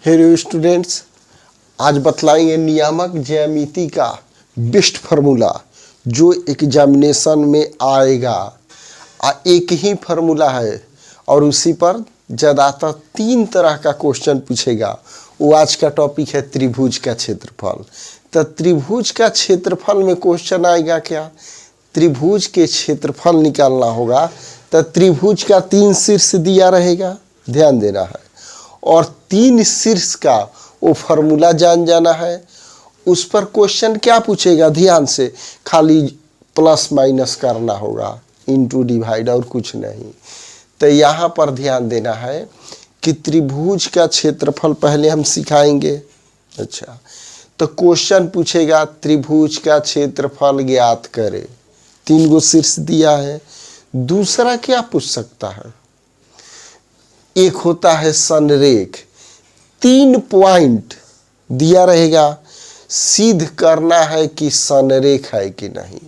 Hello students, आज बतलाएंगे नियामक ज्यामिति का बेस्ट फार्मूला जो एग्जामिनेशन में आएगा। एक ही फार्मूला है और उसी पर ज़्यादातर 3 तरह का क्वेश्चन पूछेगा। वो आज का टॉपिक है त्रिभुज का क्षेत्रफल। तो त्रिभुज का क्षेत्रफल में क्वेश्चन आएगा क्या? त्रिभुज के क्षेत्रफल निकालना होगा। तो त्रिभुज का 3 शीर्ष दिया रहेगा, ध्यान देना है, और 3 शीर्ष का वो फार्मूला जान जाना है। उस पर क्वेश्चन क्या पूछेगा, ध्यान से खाली प्लस माइनस करना होगा, इनटू डिवाइड, और कुछ नहीं। तो यहाँ पर ध्यान देना है कि त्रिभुज का क्षेत्रफल पहले हम सिखाएंगे। अच्छा, तो क्वेश्चन पूछेगा त्रिभुज का क्षेत्रफल ज्ञात करें। 3 गो शीर्ष दिया है। दूसरा क्या पूछ सकता है? एक होता है संरेख। 3 पॉइंट दिया रहेगा, सिद्ध करना है कि संरेख है कि नहीं।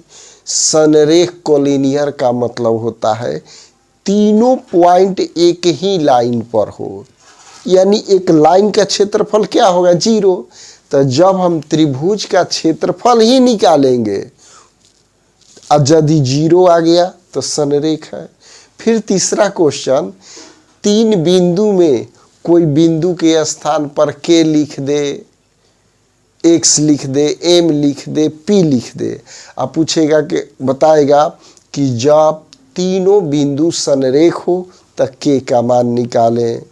संरेख कोलिनियर का मतलब होता है तीनों पॉइंट एक ही लाइन पर हो, यानी एक लाइन का क्षेत्रफल क्या होगा? 0। तो जब हम त्रिभुज का क्षेत्रफल ही निकालेंगे और यदि 0 आ गया तो संरेख है। फिर तीसरा क्वेश्चन, 3 बिंदु में कोई बिंदु के स्थान पर k लिख दे, x लिख दे, m लिख दे, p लिख दे। अब पूछेगा कि बताएगा कि जब तीनों बिंदु संरेख हो तो k का मान निकालें,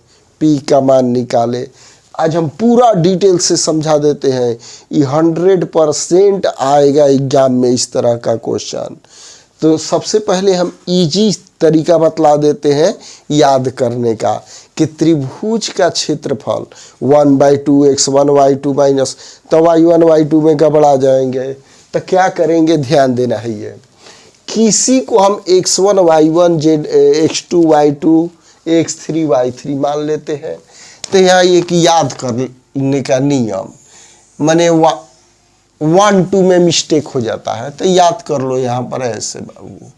p का मान निकालें। आज हम पूरा डिटेल से समझा देते हैं। ये 100% आएगा एग्जाम में इस तरह का क्वेश्चन। तो सबसे पहले हम इजी तरीका बतला देते हैं याद करने का कि त्रिभुज का क्षेत्रफल 1/2 x1 y2 माइनस, तो y1 y2 में गड़बड़ा जाएंगे। तो क्या करेंगे, ध्यान देना है। ये किसी को हम x1 y1 x2 y2 x3 y3 मान लेते हैं। तो यहाँ एक याद करने का नियम, माने 1-2 में मिस्टेक हो जाता है, तो याद कर लो यहाँ पर ऐसे बाबू।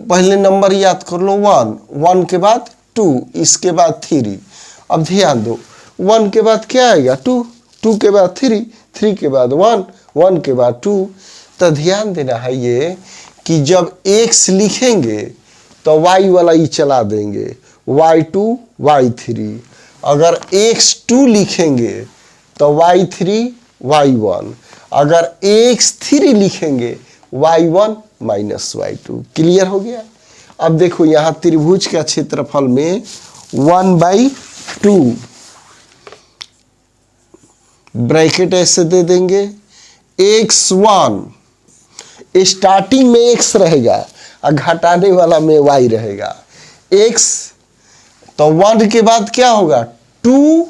पहले नंबर याद कर लो 1 के बाद 2, इसके बाद 3। अब ध्यान दो, 1 के बाद क्या आएगा? 2 के बाद 3 के बाद 1 के बाद 2। तो ध्यान देना है ये कि जब x लिखेंगे तो y वाला ही चला देंगे, y2 y3। अगर x2 लिखेंगे तो y3 y1। अगर x3 लिखेंगे y1 माइनस y2। क्लियर हो गया? अब देखो यहाँ त्रिभुज का क्षेत्रफल में 1/2 ब्रैकेट ऐसे दे देंगे। x1 स्टार्टिंग में x रहेगा और घटाने वाला में y रहेगा। x तो 1 के बाद क्या होगा? 2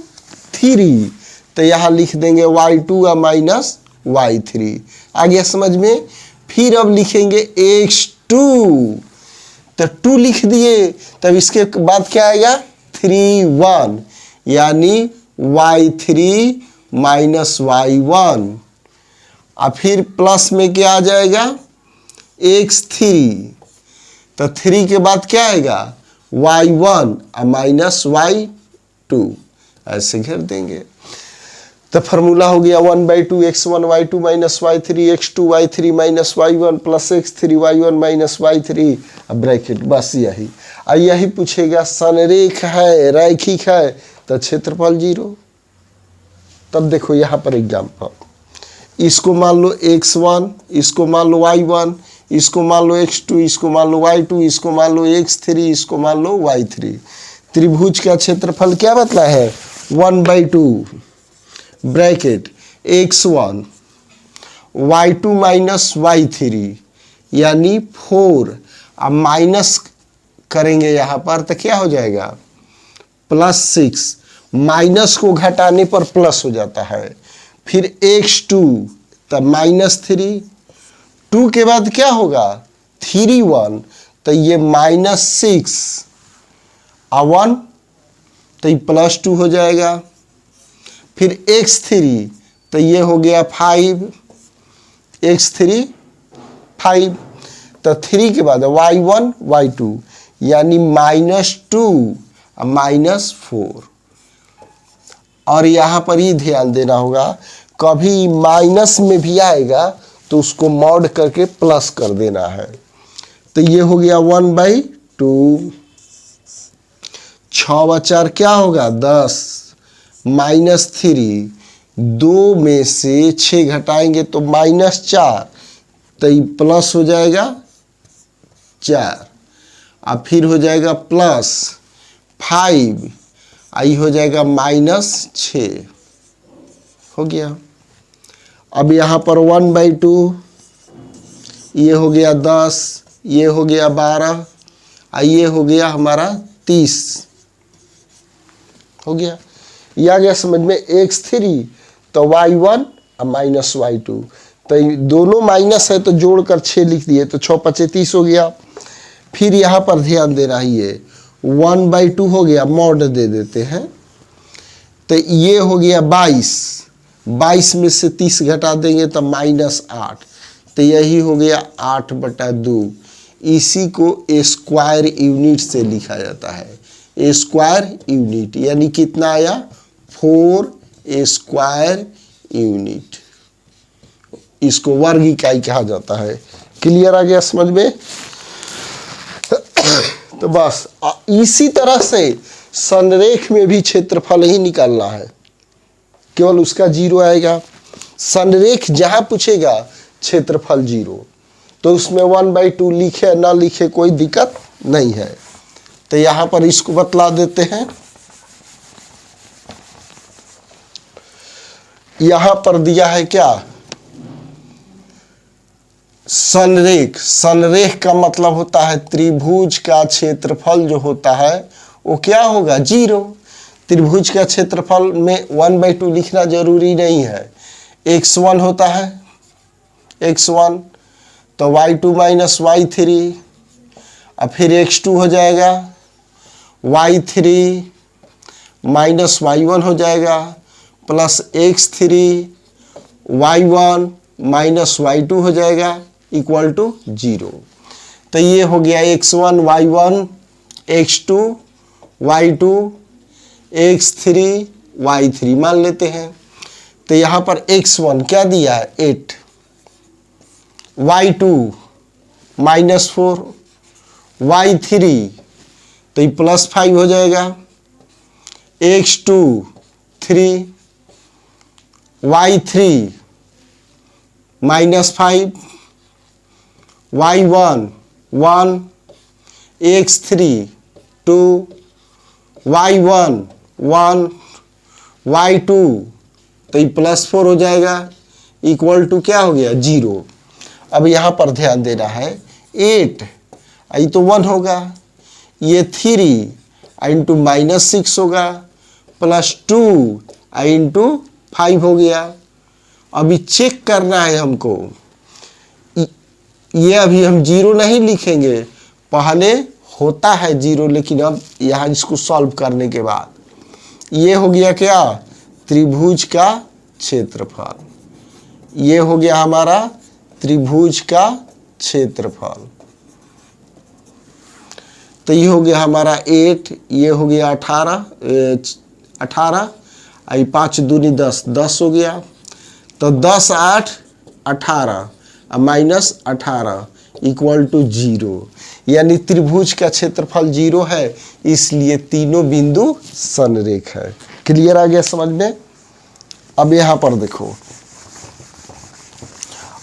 3, तो यहाँ लिख देंगे y2 माइनस y3। आ गया समझ में? फिर अब लिखेंगे x2, तो 2 लिख दिए, तब इसके बाद क्या आएगा? 3 1, यानी y3 माइनस y1। और फिर प्लस में क्या आ जाएगा? x3, तो 3 के बाद क्या आएगा? y1 minus y2। ऐसे घेर देंगे। तो फार्मूला हो गया 1/2 x1 y2 minus y3 x2 y3 minus y1 plus x3 y1 minus y3। अब ब्रैकेट, बस यही पूछेगा संरेख है, रैखिक है, तो क्षेत्रफल 0। तब देखो यहाँ पर एग्जाम्पल, इसको मान लो x1, इसको मान लो y1, इसको मान लो x2, इसको मान लो y2, इसको मान लो x3, इसको मान लो y3। त्रिभुज का क्षेत्रफल क्या बतला है? 1/2 bracket x1 y2 minus y3, यानी 4। अब माइनस करेंगे यहाँ पर तो क्या हो जाएगा? +6। माइनस को घटाने पर प्लस हो जाता है। फिर x2 तब -3, 2 के बाद क्या होगा? 3 1, तो ये -6 और 1, तो ये +2 हो जाएगा। फिर x3, तो ये हो गया 5, x3 5, तो 3 के बाद y1 y2, यानी -2 और -4। और यहाँ पर ही ध्यान देना होगा, कभी माइनस में भी आएगा तो उसको मॉड करके प्लस कर देना है। तो ये हो गया 1/2, 6 बचा क्या होगा 10, -3, 2 में से 6 घटाएंगे तो -4, तो ये प्लस हो जाएगा 4, अब फिर हो जाएगा +5, आई हो जाएगा -6, हो गया। अब यहाँ पर 1/2, ये हो गया 10, ये हो गया 12, ये हो गया हमारा 30, हो गया। ये आ गया समझ में। x3 तो y1 और -y2, तो दोनों माइनस है तो जोड़कर 6 लिख दिए, तो 6 × 5 = 30 हो गया। फिर यहाँ पर ध्यान देना ही है, 1/2 हो गया, मॉड दे देते हैं, तो ये हो गया 22 में से 30 घटा देंगे तो -8, तो यही हो गया 8/2। इसी को स्क्वायर यूनिट से लिखा जाता है, स्क्वायर यूनिट, यानी कितना आया 4 स्क्वायर यूनिट, इसको वर्ग इकाई कहा जाता है। क्लियर आ गया समझ में? तो बस इसी तरह से संरेख में भी क्षेत्रफल ही निकालना है, केवल उसका 0 आएगा। संरेख जहां पूछेगा क्षेत्रफल 0, तो उसमें 1/2 लिखे ना लिखे कोई दिक्कत नहीं है। तो यहां पर इसको बतला देते हैं। यहां पर दिया है क्या, संरेख। संरेख का मतलब होता है त्रिभुज का क्षेत्रफल जो होता है वो क्या होगा 0। त्रिभुज का क्षेत्रफल में 1/2 लिखना जरूरी नहीं है, x1 होता है, x1 तो y2 - y3, और फिर x2 हो जाएगा, y3 - y1 हो जाएगा, प्लस x3 y1 - y2 हो जाएगा = 0। तो ये हो गया x1 y1, x2 y2, x3 y3 मान लेते हैं। तो यहाँ पर x1 क्या दिया है 8, y2 -4, y3 तो ये +5 हो जाएगा, x2 3, y3 -5, y1 1, x3 2, y1 1, y2 तो ये +4 हो जाएगा = क्या हो गया 0। अब यहाँ पर ध्यान देना है, 8 ये तो 1 होगा, ये 3 × -6 होगा, +2 × 5 हो गया। अभी चेक करना है हमको, ये अभी हम 0 नहीं लिखेंगे, पहले होता है 0, लेकिन अब यहाँ इसको सॉल्व करने के बाद ये हो गया क्या त्रिभुज का क्षेत्रफल, ये हो गया हमारा त्रिभुज का क्षेत्रफल। तो ये हो गया हमारा 8, ये हो गया 18, 5 दूनी 10, 10 हो गया। तो 10 8 18 -18 = 0, यानी त्रिभुज का क्षेत्रफल 0 है, इसलिए तीनों बिंदु संरेख है। क्लियर आ गया समझ में? अब यहाँ पर देखो,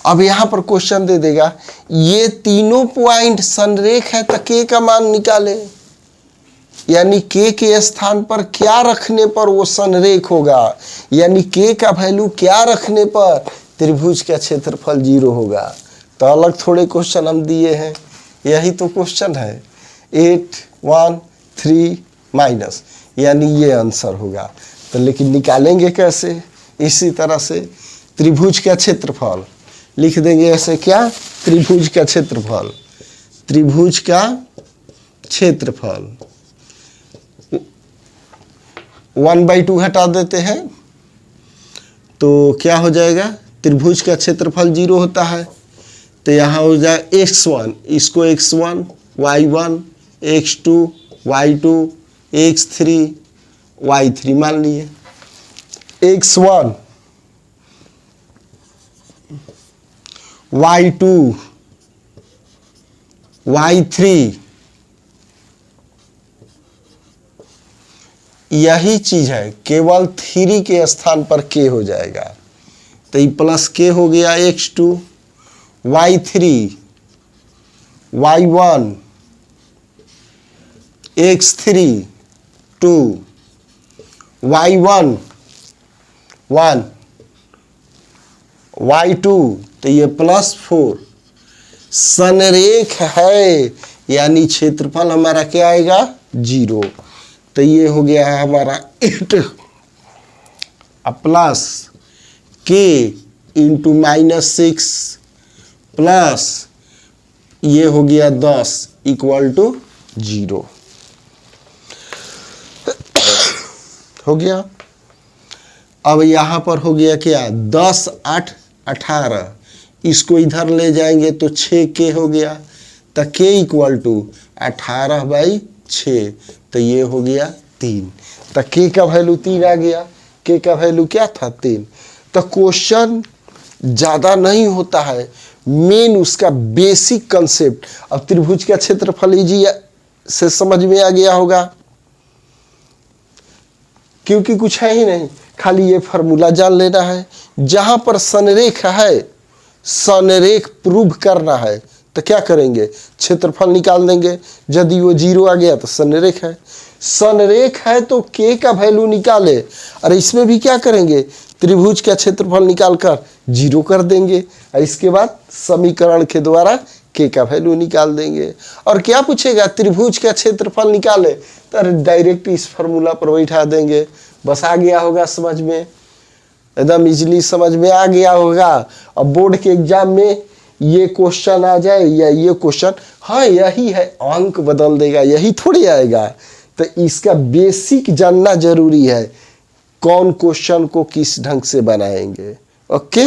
अब यहाँ पर क्वेश्चन दे देगा, ये तीनों पॉइंट संरेख है तो k का मान निकाले, यानी k के स्थान पर क्या रखने पर वो संरेख होगा, यानी k का वैल्यू क्या रखने पर त्रिभुज का क्षेत्रफल 0 होगा। तो अलग थोड़े क्वेश्चन हम दिए हैं, यही तो क्वेश्चन है, 8 1 3 माइनस, यानी ये आंसर होगा। तो लेकिन निकालेंगे कैसे? इसी तरह से त्रिभुज का क्षेत्रफल लिख देंगे ऐसे, क्या त्रिभुज का क्षेत्रफल, त्रिभुज का क्षेत्रफल 1/2 हटा देते हैं तो क्या हो जाएगा, त्रिभुज का क्षेत्रफल 0 होता है, तो यहाँ हो जाए x1, इसको x1 y1 x2 y2 x3 y3 मान लिए। x1 y2 y3, यही चीज है, केवल 3 के स्थान पर k हो जाएगा। तो ये प्लस k हो गया x2 y3 y1 x3 2 y1 1 y2, तो ये +4 संरेख है, यानी क्षेत्रफल हमारा क्या आएगा 0। तो ये हो गया है हमारा 8 प्लस k इंटू -6 प्लस ये हो गया 10 इक्वल टू 0 हो गया। अब यहाँ पर हो गया क्या 10 8 18, इसको इधर ले जाएंगे तो 6k हो गया। तो k इक्वल टू 18/6, तो ये हो गया 3। तो k का वैल्यू 3 आ गया। k का वैल्यू क्या था 3। तो क्वेश्चन ज़्यादा नहीं होता है, मेन उसका बेसिक कंसेप्ट। अब त्रिभुज का क्षेत्रफल इजी से समझ में आ गया होगा, क्योंकि कुछ है ही नहीं, खाली ये फार्मूला जान लेना है। जहां पर संरेख है, संरेख प्रूव करना है, तो क्या करेंगे क्षेत्रफल निकाल देंगे। यदि वो 0 आ गया तो संरेख है, संरेख है तो k का वैल्यू निकाले। और इसमें भी क्या करेंगे, त्रिभुज का क्षेत्रफल निकालकर 0 कर देंगे और इसके बाद समीकरण के द्वारा k का वैल्यू निकाल देंगे। और क्या पूछेगा, त्रिभुज का क्षेत्रफल निकाले, तो डायरेक्ट इस फार्मूला पर बैठा देंगे। बस आ गया होगा समझ में, एकदम इजीली समझ में आ गया होगा। अब बोर्ड के एग्जाम में ये क्वेश्चन आ जाए या ये क्वेश्चन, हाँ यही है, अंक बदल देगा, यही थोड़ी आएगा। तो इसका बेसिक जानना जरूरी है, कौन क्वेश्चन को किस ढंग से बनाएंगे। ओके।